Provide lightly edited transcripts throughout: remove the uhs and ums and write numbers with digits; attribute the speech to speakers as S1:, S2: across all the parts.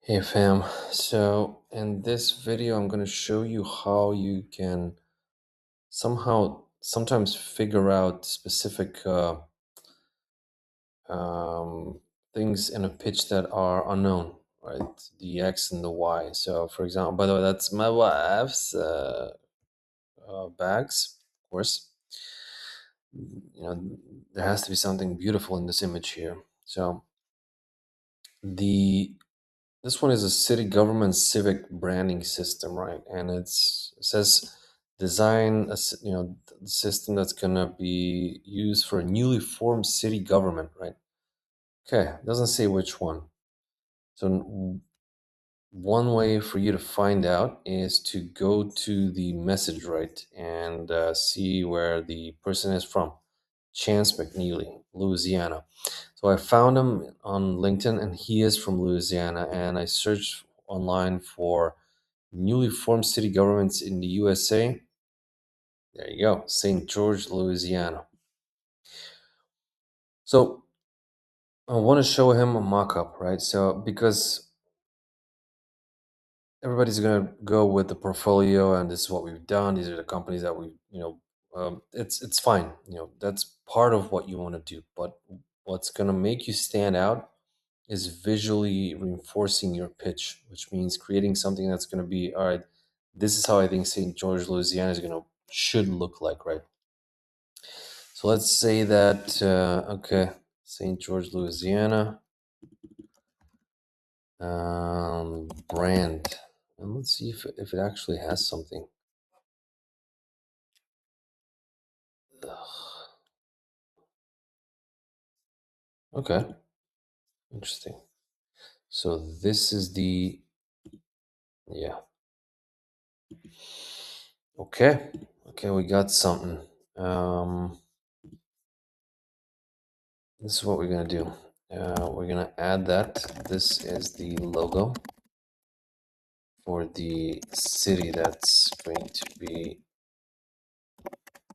S1: Hey fam, so in this video I'm going to show you how you can sometimes figure out specific um, things in a pitch that are unknown, right? The X and the Y. So for example, by the way, that's my wife's bags, of course. You know, there has to be something beautiful in this image here. So the this one is a city government civic branding system, right? And it says design the system that's gonna be used for a newly formed city government, right? Okay, doesn't say which one. So one way for you to find out is to go to the message, right, and see where the person is from. Chance McNeely, Louisiana. So I found him on LinkedIn, and he is from Louisiana. And I searched online for newly formed city governments in the USA. There you go, St. George, Louisiana. So I want to show him a mock-up, right? So because everybody's gonna go with the portfolio, and this is what we've done. These are the companies that it's fine. That's part of what you want to do. But what's gonna make you stand out is visually reinforcing your pitch, which means creating something that's going to be all right. This is how I think St. George, Louisiana should look like, right? So let's say that okay, St. George, Louisiana, brand, and let's see if it actually has something. Ugh. Okay, interesting. So this is the yeah. Okay, okay, we got something. This is what we're gonna do. We're gonna add that. This is the logo for the city that's going to be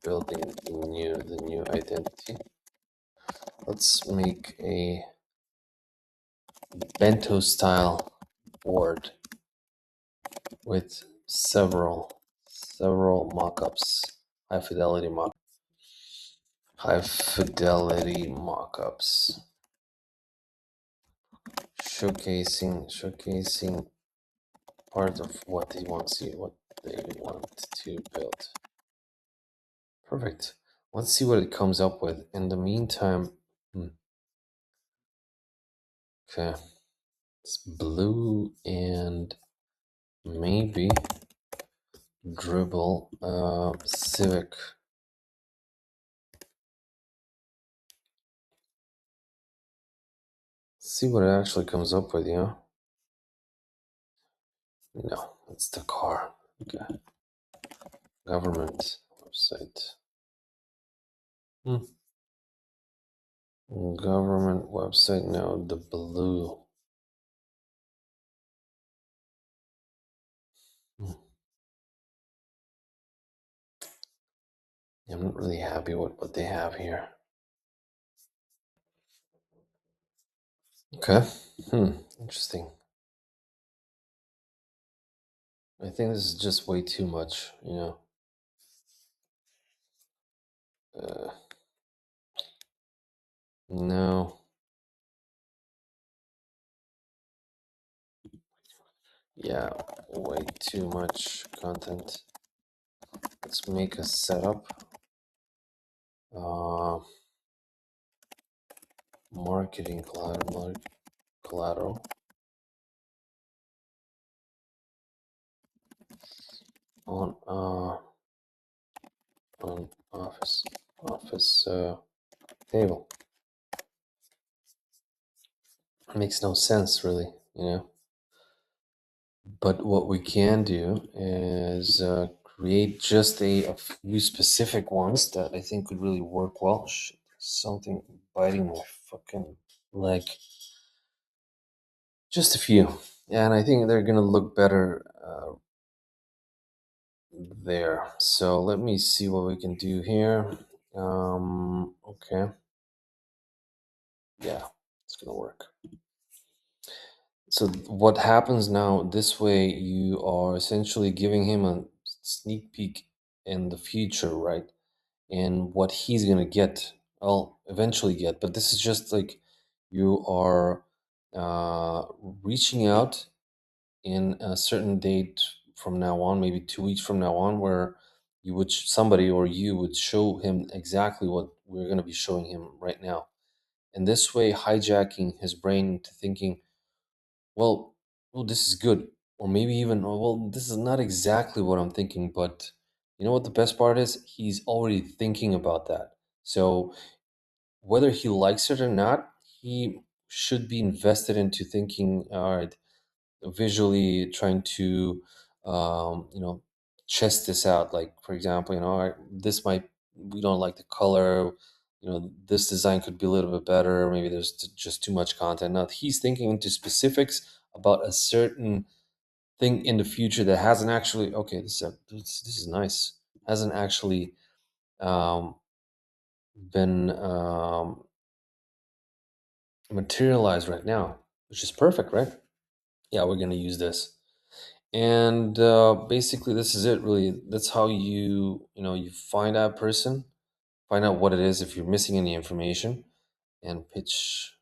S1: building the new identity. Let's make a bento style board with several mock-ups, high fidelity mock-ups, showcasing part of what they want to build. Perfect. Let's see what it comes up with. In the meantime, okay, it's blue and maybe dribble Civic. See what it actually comes up with, yeah? No, it's the car. Okay. Government website. Government website, no, the blue. I'm not really happy with what they have here. Okay. Interesting. I think this is just way too much, No. Yeah, way too much content. Let's make a setup. Marketing collateral on office table. Makes no sense, really. But what we can do is create just a few specific ones that I think could really work well. Shit, something biting my fucking leg. Just a few. And I think they're going to look better there. So let me see what we can do here. Okay. Yeah, it's going to work. So what happens now, this way you are essentially giving him a sneak peek in the future, right? And what he's gonna get, well, eventually get. But this is just like you are uh, reaching out in a certain date from now on, maybe 2 weeks from now on, where you would somebody or you would show him exactly what we're gonna be showing him right now. And this way, hijacking his brain into thinking, well, well, this is good. Or maybe even, oh, well, this is not exactly what I'm thinking, but you know what the best part is? He's already thinking about that. So whether he likes it or not, he should be invested into thinking, all right, visually trying to, chest this out. Like, for example, all right, this might, we don't like the color, this design could be a little bit better. Maybe there's just too much content. Now he's thinking into specifics about a certain thing in the future that hasn't actually, okay, this is nice, hasn't actually um, been materialized right now, which is perfect, right? Yeah, we're gonna use this. And basically this is it, really. That's how you find out person, find out what it is if you're missing any information, and pitch